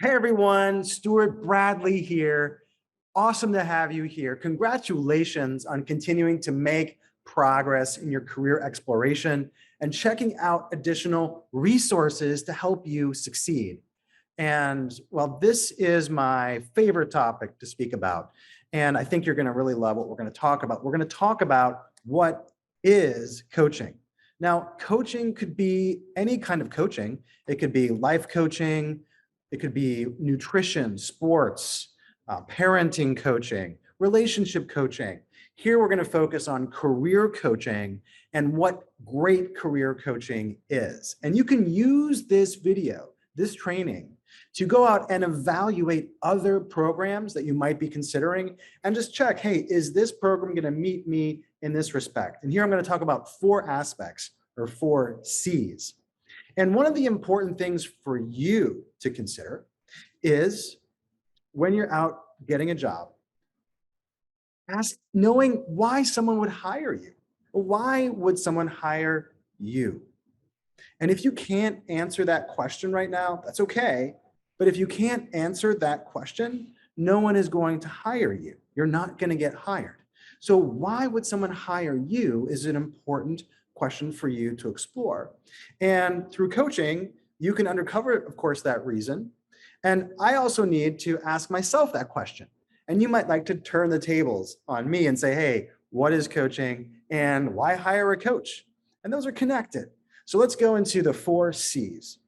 Hey everyone, Stuart Bradley here. Awesome to have you here. Congratulations on continuing to make progress in your career exploration and checking out additional resources to help you succeed. And well, this is my favorite topic to speak about. And I think you're going to really love what we're going to talk about. We're going to talk about what is coaching. Now, coaching could be any kind of coaching. It could be life coaching. It could be nutrition, sports, parenting coaching, relationship coaching. Here we're going to focus on career coaching and what great career coaching is. And you can use this video, this training, to go out and evaluate other programs that you might be considering and just check, hey, is this program going to meet me in this respect? And here I'm going to talk about 4 aspects or 4 C's. And one of the important things for you to consider is when you're out getting a job, knowing why someone would hire you. Why would someone hire you? And if you can't answer that question right now, that's okay. But if you can't answer that question, no one is going to hire you. You're not going to get hired. So why would someone hire you is an important question for you to explore. And through coaching, you can uncover, of course, that reason. And I also need to ask myself that question. And you might like to turn the tables on me and say, hey, what is coaching and why hire a coach? And those are connected. So let's go into the 4 C's.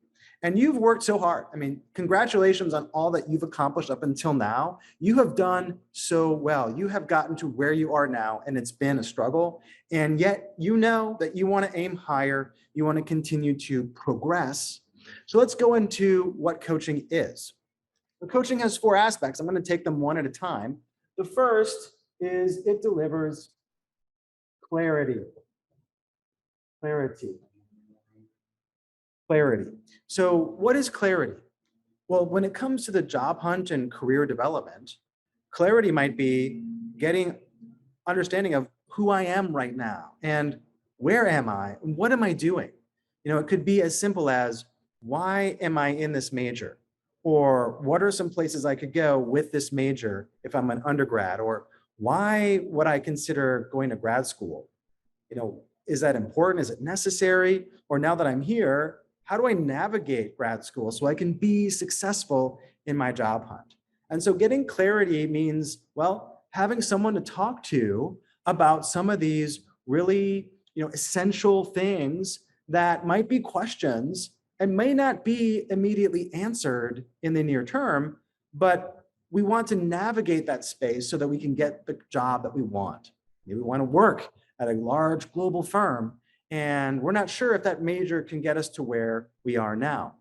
And you've worked so hard. I mean, congratulations on all that you've accomplished up until now. You have done so well. You have gotten to where you are now, and it's been a struggle. And yet you know that you want to aim higher. You want to continue to progress. So let's go into what coaching is. So coaching has 4 aspects. I'm going to take them one at a time. The first is it delivers clarity. Clarity. So what is clarity? Well, when it comes to the job hunt and career development, clarity might be getting understanding of who I am right now and where am I and what am I doing? It could be as simple as why am I in this major? Or what are some places I could go with this major if I'm an undergrad? Or why would I consider going to grad school? Is that important? Is it necessary? Or now that I'm here, how do I navigate grad school so I can be successful in my job hunt? And so getting clarity means, well, having someone to talk to about some of these really, essential things that might be questions and may not be immediately answered in the near term, but we want to navigate that space so that we can get the job that we want. Maybe we want to work at a large global firm, and we're not sure if that major can get us to where we are now.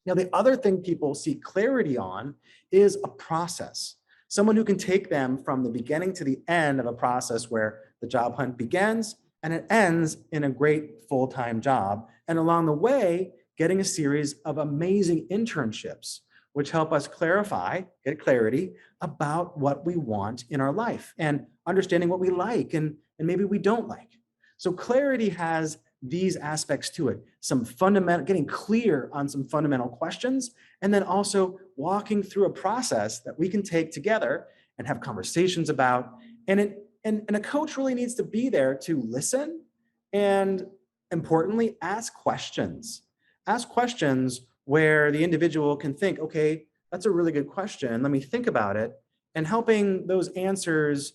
Now, the other thing people seek clarity on is a process. Someone who can take them from the beginning to the end of a process where the job hunt begins and it ends in a great full-time job. And along the way, getting a series of amazing internships, which help us get clarity about what we want in our life and understanding what we like and maybe we don't like. So clarity has these aspects to it, getting clear on some fundamental questions, and then also walking through a process that we can take together and have conversations about. And a coach really needs to be there to listen and, importantly, ask questions. Ask questions where the individual can think, okay, that's a really good question. Let me think about it, and helping those answers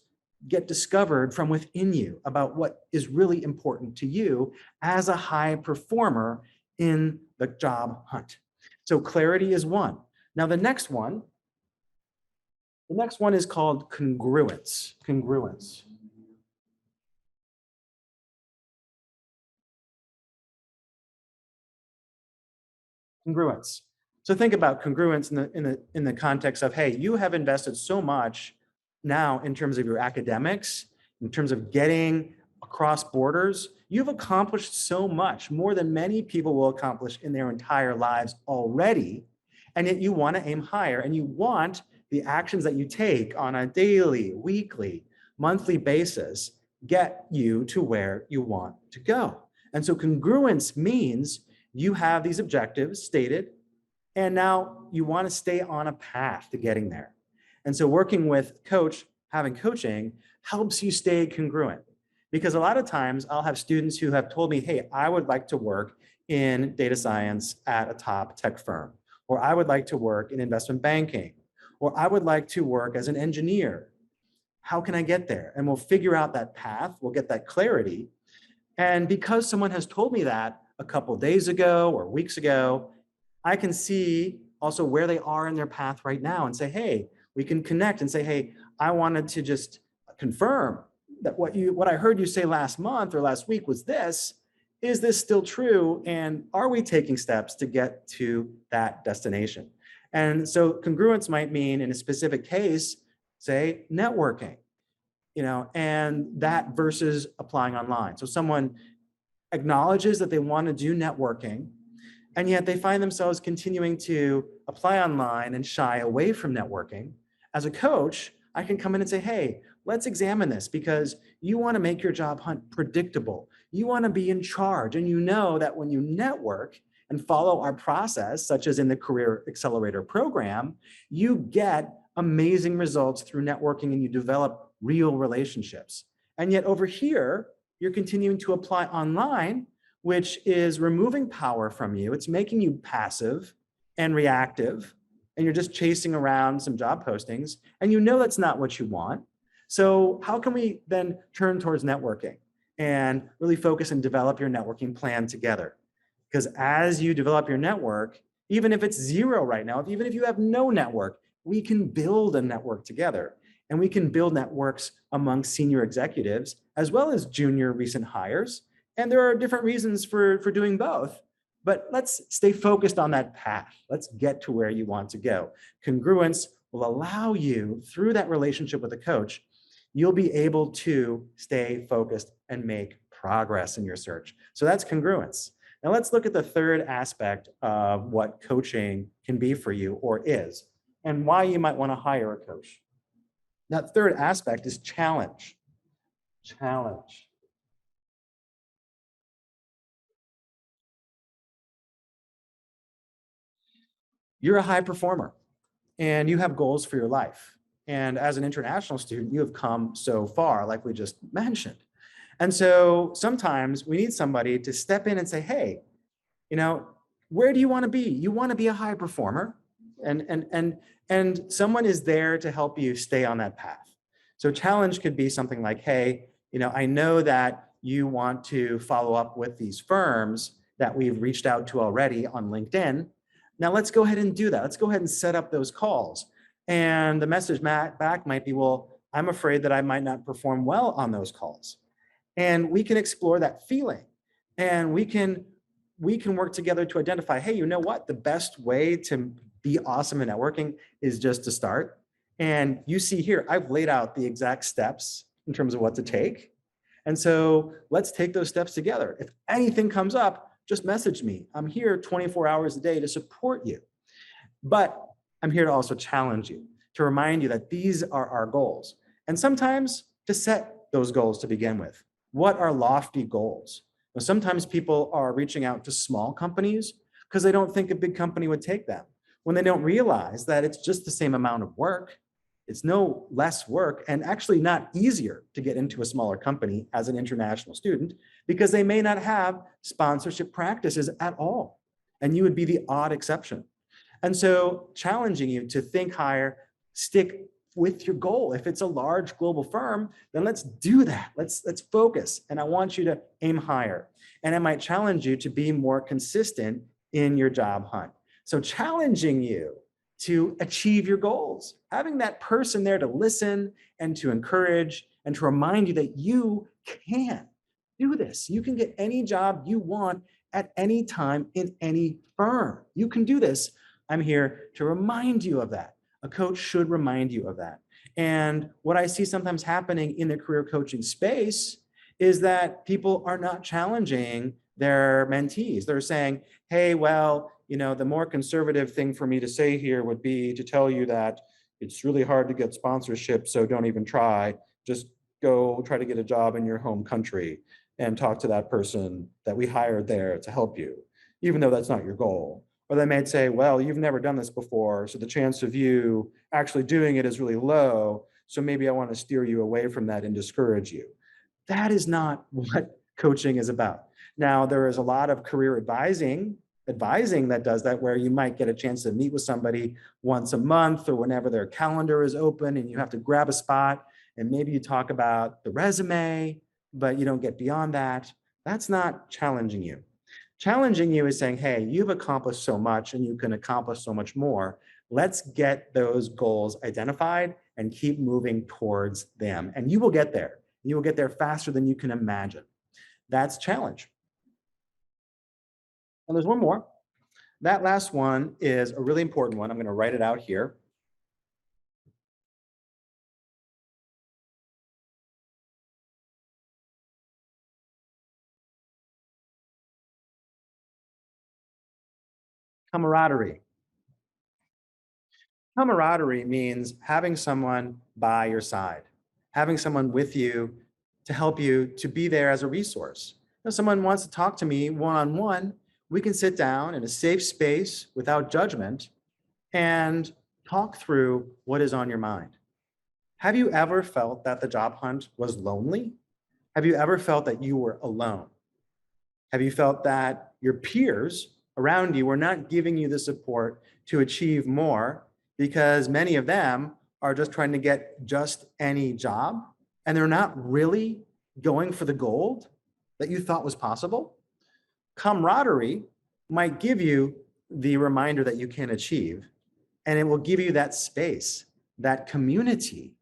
get discovered from within you about what is really important to you as a high performer in the job hunt. So clarity is one. Now the next one is called congruence. Congruence. Congruence. So think about congruence in the context of, hey, you have invested so much now in terms of your academics, in terms of getting across borders. You've accomplished so much, more than many people will accomplish in their entire lives already. And yet you want to aim higher, and you want the actions that you take on a daily, weekly, monthly basis get you to where you want to go. And so congruence means you have these objectives stated, And now you want to stay on a path to getting there. And so working with coach, having coaching helps you stay congruent. Because a lot of times I'll have students who have told me, hey, I would like to work in data science at a top tech firm, or I would like to work in investment banking, or I would like to work as an engineer. How can I get there? And we'll figure out that path, we'll get that clarity. And because someone has told me that a couple of days ago or weeks ago, I can see also where they are in their path right now and say, hey, we can connect and say, hey, I wanted to just confirm that what I heard you say last month or last week was this. Is this still true? And are we taking steps to get to that destination? And so congruence might mean in a specific case, say networking, and that versus applying online. So someone acknowledges that they want to do networking, and yet they find themselves continuing to apply online and shy away from networking. As a coach, I can come in and say, hey, let's examine this because you want to make your job hunt predictable. You want to be in charge. And you know that when you network and follow our process, such as in the Career Accelerator program, you get amazing results through networking and you develop real relationships. And yet over here, you're continuing to apply online, which is removing power from you. It's making you passive and reactive, and you're just chasing around some job postings, and you know that's not what you want. So how can we then turn towards networking and really focus and develop your networking plan together? Because as you develop your network, even if it's zero right now, even if you have no network, we can build a network together. And we can build networks among senior executives as well as junior recent hires. And there are different reasons for doing both, but let's stay focused on that path. Let's get to where you want to go. Congruence will allow you, through that relationship with a coach, you'll be able to stay focused and make progress in your search. So that's congruence. Now let's look at the third aspect of what coaching can be for you or is, and why you might want to hire a coach. That third aspect is challenge. Challenge. You're a high performer and you have goals for your life. And as an international student, you have come so far, like we just mentioned. And so sometimes we need somebody to step in and say, hey, where do you want to be? You want to be a high performer. And someone is there to help you stay on that path. So challenge could be something like, hey, I know that you want to follow up with these firms that we've reached out to already on LinkedIn. Now let's go ahead and do that. Let's go ahead and set up those calls. And the message back might be, well, I'm afraid that I might not perform well on those calls. And we can explore that feeling. And we can work together to identify, hey, you know what? The best way to be awesome in networking is just to start. And you see here, I've laid out the exact steps in terms of what to take. And so let's take those steps together. If anything comes up, just message me. I'm here 24 hours a day to support you. But I'm here to also challenge you, to remind you that these are our goals. And sometimes to set those goals to begin with. What are lofty goals? Now, sometimes people are reaching out to small companies because they don't think a big company would take them, when they don't realize that it's just the same amount of work. It's no less work and actually not easier to get into a smaller company as an international student because they may not have sponsorship practices at all. And you would be the odd exception. And so challenging you to think higher, stick with your goal. If it's a large global firm, then let's do that. Let's focus. And I want you to aim higher. And I might challenge you to be more consistent in your job hunt. So challenging you to achieve your goals, having that person there to listen and to encourage and to remind you that you can do this. You can get any job you want at any time in any firm. You can do this. I'm here to remind you of that. A coach should remind you of that. And what I see sometimes happening in the career coaching space is that people are not challenging their mentees. They're saying, hey, well, the more conservative thing for me to say here would be to tell you that it's really hard to get sponsorship, so don't even try. Just go try to get a job in your home country and talk to that person that we hired there to help you, even though that's not your goal. Or they might say, well, you've never done this before, so the chance of you actually doing it is really low. So maybe I want to steer you away from that and discourage you. That is not what coaching is about. Now, there is a lot of career advising that does that, where you might get a chance to meet with somebody once a month or whenever their calendar is open and you have to grab a spot and maybe you talk about the resume, but you don't get beyond that. That's not challenging you. Challenging you is saying, hey, you've accomplished so much and you can accomplish so much more. Let's get those goals identified and keep moving towards them. And you will get there. You will get there faster than you can imagine. That's challenge. And there's one more. That last one is a really important one. I'm going to write it out here. Camaraderie. Camaraderie means having someone by your side, having someone with you to help you to be there as a resource. If someone wants to talk to me one-on-one, we can sit down in a safe space without judgment and talk through what is on your mind. Have you ever felt that the job hunt was lonely? Have you ever felt that you were alone? Have you felt that your peers around you were not giving you the support to achieve more because many of them are just trying to get just any job and they're not really going for the gold that you thought was possible? Camaraderie might give you the reminder that you can achieve, and it will give you that space, that community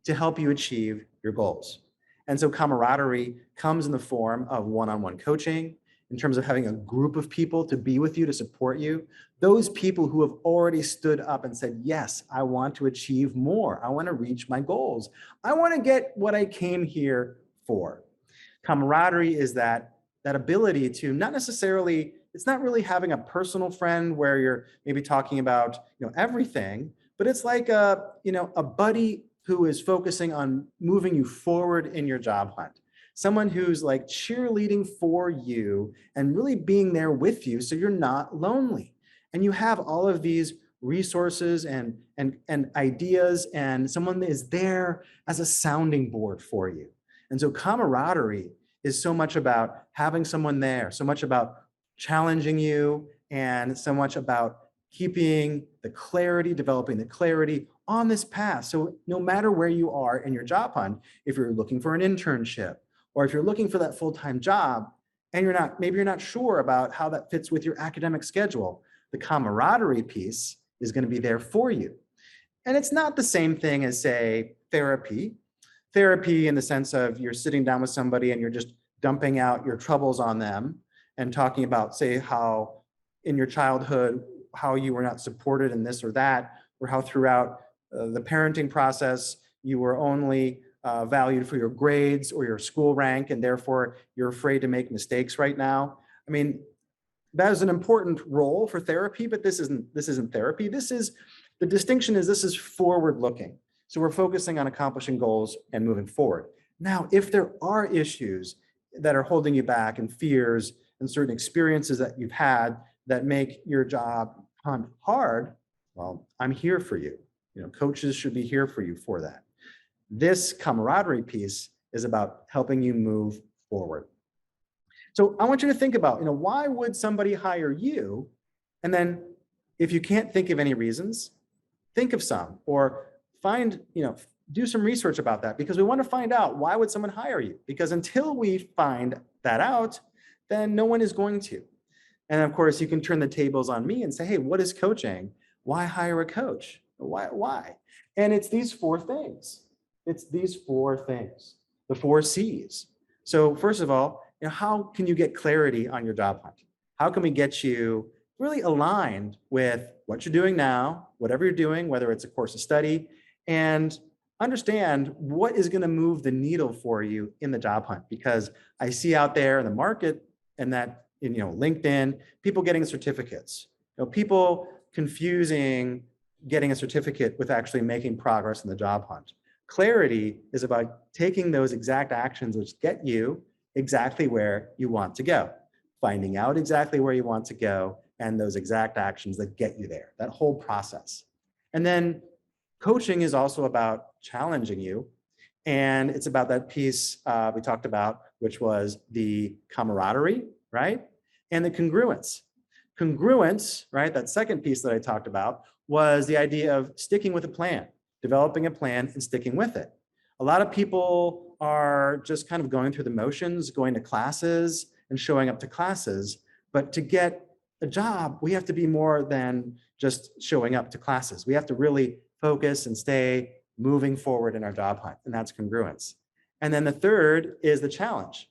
to help you achieve your goals. And so camaraderie comes in the form of one-on-one coaching, in terms of having a group of people to be with you, to support you. Those people who have already stood up and said, yes, I want to achieve more. I want to reach my goals. I want to get what I came here for. Camaraderie is that ability to not necessarily, it's not really having a personal friend where you're maybe talking about everything, but it's like a buddy who is focusing on moving you forward in your job hunt. Someone who's like cheerleading for you and really being there with you so you're not lonely. And you have all of these resources and ideas, and someone that is there as a sounding board for you. And so camaraderie is so much about having someone there, so much about challenging you, and so much about keeping the clarity, developing the clarity on this path. So no matter where you are in your job hunt, if you're looking for an internship, or if you're looking for that full-time job and maybe you're not sure about how that fits with your academic schedule, the camaraderie piece is going to be there for you. And it's not the same thing as, say, therapy. Therapy in the sense of you're sitting down with somebody and you're just dumping out your troubles on them and talking about, say, how in your childhood, how you were not supported in this or that, or how throughout the parenting process, you were only valued for your grades or your school rank, and therefore you're afraid to make mistakes right now. I mean, that is an important role for therapy, but this isn't therapy. The distinction is this is forward looking. So we're focusing on accomplishing goals and moving forward. Now, if there are issues that are holding you back and fears and certain experiences that you've had that make your job hunt hard, well, I'm here for you. Coaches should be here for you for that. This camaraderie piece is about helping you move forward. So I want you to think about, why would somebody hire you? And then if you can't think of any reasons, think of some, or do some research about that, because we want to find out, why would someone hire you? Because until we find that out, then no one is going to. And of course, you can turn the tables on me and say, hey, what is coaching? Why hire a coach? Why? And it's these four things. It's these four things, the 4 C's. So first of all, how can you get clarity on your job hunt? How can we get you really aligned with what you're doing now, whatever you're doing, whether it's a course of study, and understand what is going to move the needle for you in the job hunt? Because I see out there in the market and that in LinkedIn, people getting certificates, people confusing getting a certificate with actually making progress in the job hunt. Clarity is about taking those exact actions which get you exactly where you want to go, finding out exactly where you want to go, and those exact actions that get you there, that whole process. And then coaching is also about challenging you. And it's about that piece we talked about, which was the camaraderie, right? And the congruence. Congruence, right? That second piece that I talked about was the idea of sticking with a plan, developing a plan and sticking with it. A lot of people are just kind of going through the motions, going to classes and showing up to classes. But to get a job, we have to be more than just showing up to classes. We have to really focus and stay moving forward in our job hunt, and that's congruence. And then the third is the challenge.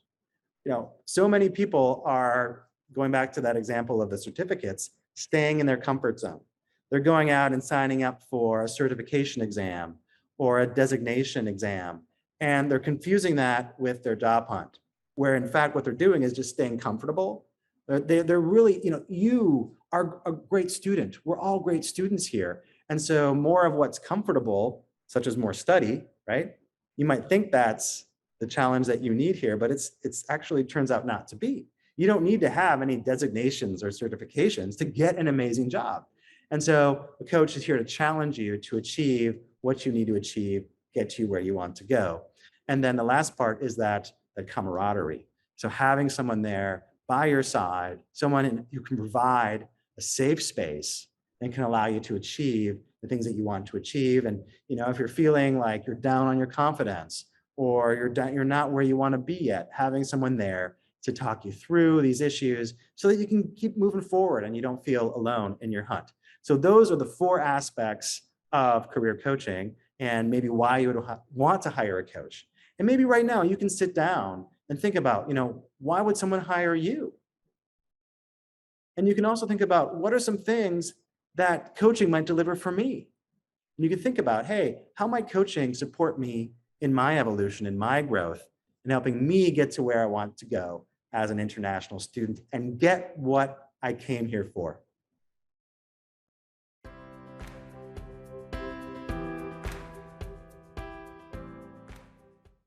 So many people are going back to that example of the certificates, staying in their comfort zone. They're going out and signing up for a certification exam or a designation exam, and they're confusing that with their job hunt, where in fact what they're doing is just staying comfortable. They're really, you are a great student. We're all great students here. And so more of what's comfortable, such as more study, right? You might think that's the challenge that you need here, but it's actually turns out not to be. You don't need to have any designations or certifications to get an amazing job. And so the coach is here to challenge you to achieve what you need to achieve, get you where you want to go. And then the last part is that camaraderie. So having someone there by your side, someone who can provide a safe space and can allow you to achieve the things that you want to achieve. And if you're feeling like you're down on your confidence or you're not where you want to be yet, having someone there to talk you through these issues so that you can keep moving forward and you don't feel alone in your hunt. So those are the 4 aspects of career coaching and maybe why you would want to hire a coach. And maybe right now you can sit down and think about, why would someone hire you? And you can also think about what are some things that coaching might deliver for me. And you can think about, hey, how might coaching support me in my evolution, in my growth, and helping me get to where I want to go as an international student and get what I came here for.